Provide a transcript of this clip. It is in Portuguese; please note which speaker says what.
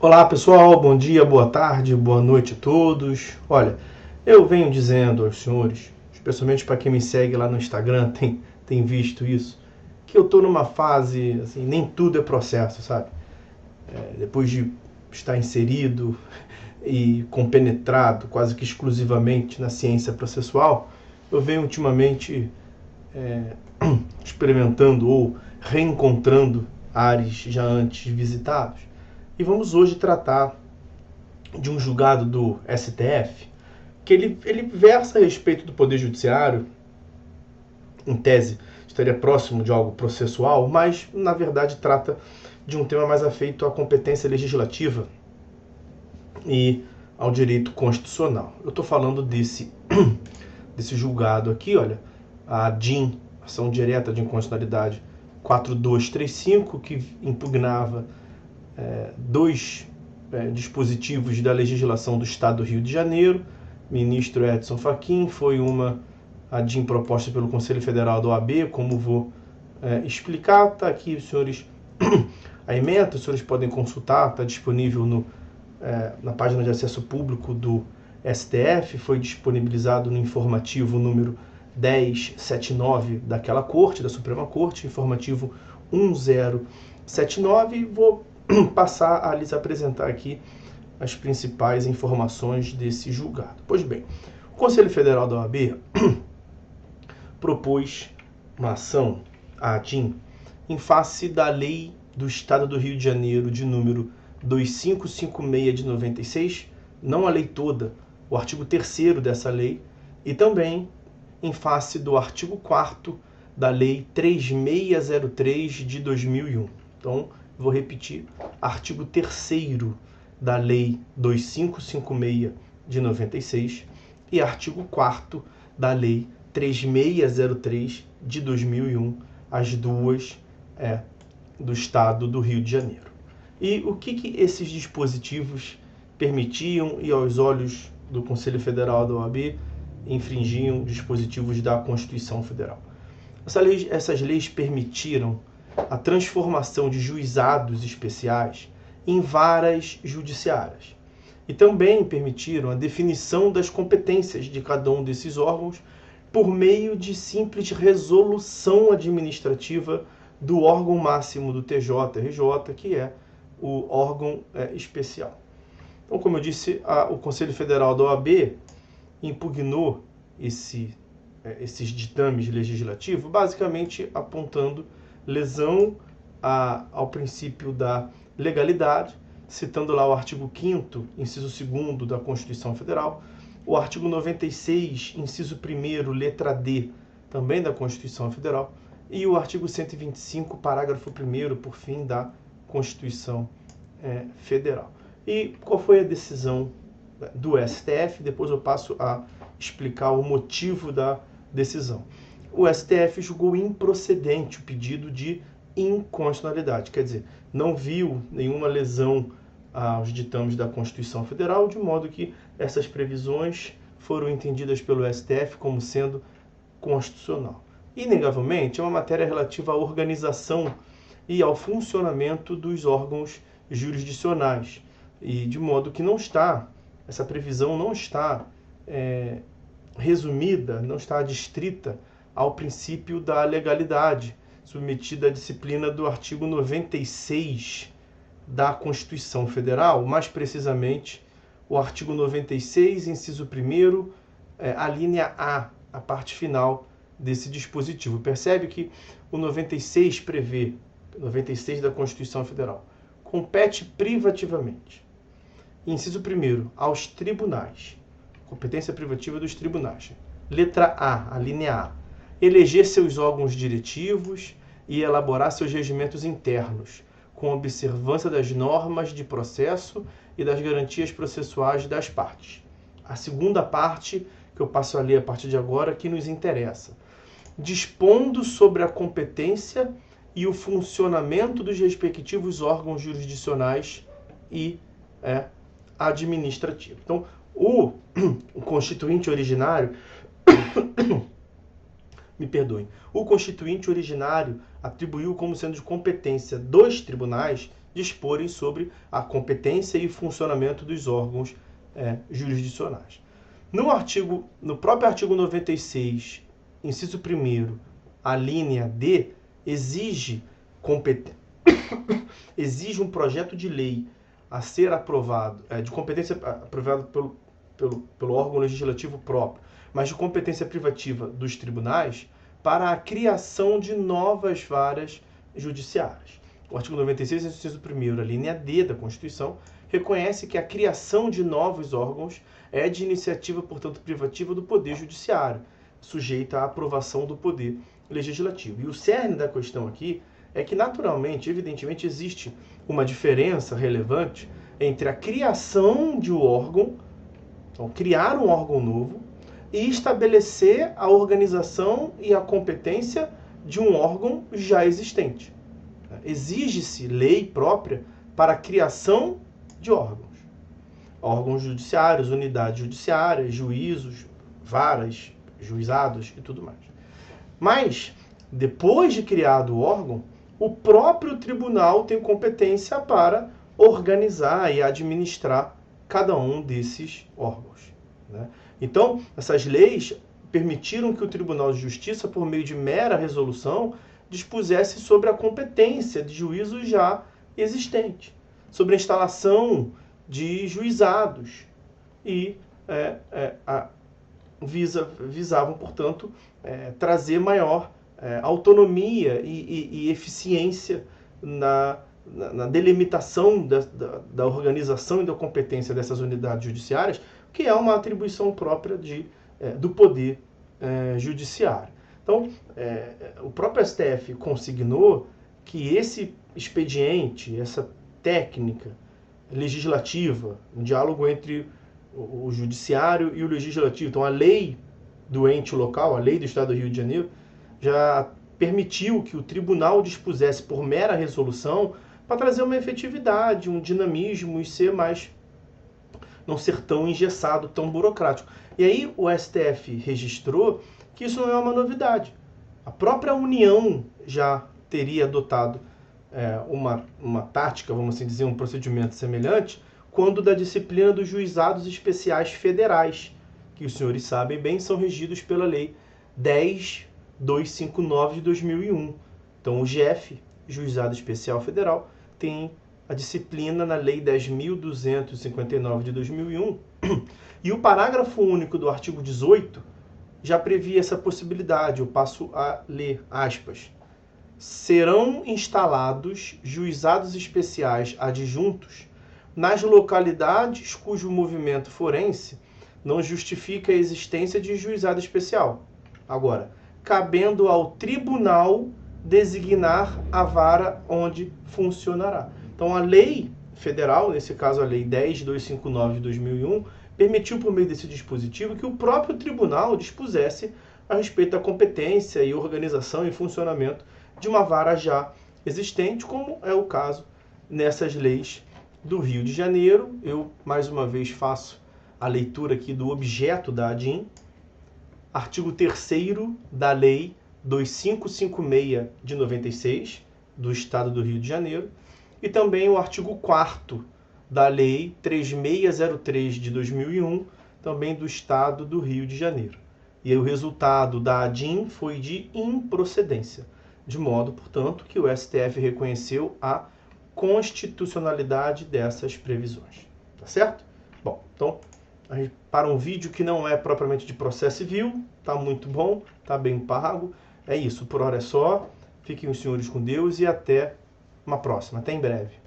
Speaker 1: Olá pessoal, bom dia, boa tarde, boa noite a todos. Olha, eu venho dizendo aos senhores, especialmente para quem me segue lá no Instagram, tem visto isso, que eu estou numa fase, assim, nem tudo é processo, sabe? Depois de estar inserido e compenetrado quase que exclusivamente na ciência processual, eu venho ultimamente experimentando ou reencontrando ares já antes visitados. E vamos hoje tratar de um julgado do STF, que ele versa a respeito do Poder Judiciário, em tese estaria próximo de algo processual, mas na verdade trata de um tema mais afeito à competência legislativa e ao direito constitucional. Eu estou falando desse julgado aqui, olha, a DIN, ação direta de inconstitucionalidade 4235, que impugnava dois dispositivos da legislação do Estado do Rio de Janeiro. Ministro Edson Fachin, foi a DIN proposta pelo Conselho Federal da OAB, como vou explicar. Está aqui, os senhores, a ementa, os senhores podem consultar, está disponível na página de acesso público do STF, foi disponibilizado no informativo número 1079 daquela corte, da Suprema Corte, informativo 1079, vou passar a lhes apresentar aqui as principais informações desse julgado. Pois bem, o Conselho Federal da OAB propôs uma ação, a DIN, em face da Lei do Estado do Rio de Janeiro de número 2556 de 96, não a lei toda, o artigo 3º dessa lei, e também em face do artigo 4º da Lei 3603 de 2001. Então, vou repetir, artigo 3º da Lei 2556 de 96 e artigo 4º da Lei 3603 de 2001, as duas do Estado do Rio de Janeiro. E o que esses dispositivos permitiam e, aos olhos do Conselho Federal da OAB, infringiam dispositivos da Constituição Federal? Essas leis permitiram a transformação de juizados especiais em varas judiciárias e também permitiram a definição das competências de cada um desses órgãos por meio de simples resolução administrativa do órgão máximo do TJ-RJ, que é o órgão especial. Então, como eu disse, o Conselho Federal da OAB impugnou esses ditames legislativos, basicamente apontando lesão ao princípio da legalidade, citando lá o artigo 5º, inciso 2º da Constituição Federal, o artigo 96, inciso 1º, letra D, também da Constituição Federal, e o artigo 125, parágrafo 1º, por fim, da Constituição Federal. E qual foi a decisão do STF? Depois eu passo a explicar o motivo da decisão. O STF julgou improcedente o pedido de inconstitucionalidade, quer dizer, não viu nenhuma lesão aos ditames da Constituição Federal, de modo que essas previsões foram entendidas pelo STF como sendo constitucional. Inegavelmente, é uma matéria relativa à organização e ao funcionamento dos órgãos jurisdicionais, e de modo que essa previsão não está resumida, não está adstrita ao princípio da legalidade, submetida à disciplina do artigo 96 da Constituição Federal, mais precisamente o artigo 96, inciso 1º, a linha A, a parte final desse dispositivo. Percebe que o 96 prevê, 96 da Constituição Federal, compete privativamente. Inciso 1º, aos tribunais, competência privativa dos tribunais. Letra A, a linha A, eleger seus órgãos diretivos e elaborar seus regimentos internos, com observância das normas de processo e das garantias processuais das partes. A segunda parte, que eu passo a ler a partir de agora, que nos interessa. Dispondo sobre a competência e o funcionamento dos respectivos órgãos jurisdicionais e administrativos. Então, o constituinte originário me perdoem, o constituinte originário atribuiu como sendo de competência dos tribunais, disporem sobre a competência e funcionamento dos órgãos jurisdicionais. No próprio artigo 96, inciso 1º, a linha D, exige um projeto de lei a ser aprovado, de competência aprovado pelo órgão legislativo próprio, mas de competência privativa dos tribunais, para a criação de novas varas judiciárias. O artigo 96, inciso 1º, a linha D da Constituição, reconhece que a criação de novos órgãos é de iniciativa, portanto, privativa do Poder Judiciário, sujeita à aprovação do Poder Legislativo. E o cerne da questão aqui é que, naturalmente, evidentemente, existe uma diferença relevante entre a criação de um órgão, então, criar um órgão novo, e estabelecer a organização e a competência de um órgão já existente. Exige-se lei própria para a criação de órgãos. Órgãos judiciários, unidades judiciárias, juízos, varas, juizados e tudo mais. Mas, depois de criado o órgão, o próprio tribunal tem competência para organizar e administrar cada um desses órgãos, né? Então, essas leis permitiram que o Tribunal de Justiça, por meio de mera resolução, dispusesse sobre a competência de juízos já existentes, sobre a instalação de juizados e visavam, portanto, trazer maior autonomia e eficiência na delimitação da organização e da competência dessas unidades judiciárias, que é uma atribuição própria do Poder Judiciário. Então, o próprio STF consignou que esse expediente, essa técnica legislativa, um diálogo entre o Judiciário e o Legislativo, então a lei do ente local, a lei do Estado do Rio de Janeiro, já permitiu que o tribunal dispusesse por mera resolução para trazer uma efetividade, um dinamismo e não ser tão engessado, tão burocrático. E aí o STF registrou que isso não é uma novidade. A própria União já teria adotado uma tática, vamos assim dizer, um procedimento semelhante, quando da disciplina dos juizados especiais federais, que os senhores sabem bem, são regidos pela Lei 10.259 de 2001. Então o GF, Juizado Especial Federal, tem a disciplina na Lei 10.259 de 2001, e o parágrafo único do artigo 18 já previa essa possibilidade. Eu passo a ler, aspas, serão instalados juizados especiais adjuntos nas localidades cujo movimento forense não justifica a existência de juizado especial. Agora, cabendo ao tribunal designar a vara onde funcionará. Então, a lei federal, nesse caso a Lei 10.259 de 2001, permitiu, por meio desse dispositivo, que o próprio tribunal dispusesse a respeito da competência e organização e funcionamento de uma vara já existente, como é o caso nessas leis do Rio de Janeiro. Eu, mais uma vez, faço a leitura aqui do objeto da ADIM, artigo 3º da Lei 2556 de 96, do Estado do Rio de Janeiro, e também o artigo 4º da Lei 3603 de 2001, também do Estado do Rio de Janeiro. E aí o resultado da ADIM foi de improcedência, de modo, portanto, que o STF reconheceu a constitucionalidade dessas previsões. Tá certo? Bom, então, para um vídeo que não é propriamente de processo civil, tá muito bom, tá bem pago. É isso, por hora é só. Fiquem os senhores com Deus e até uma próxima. Até em breve.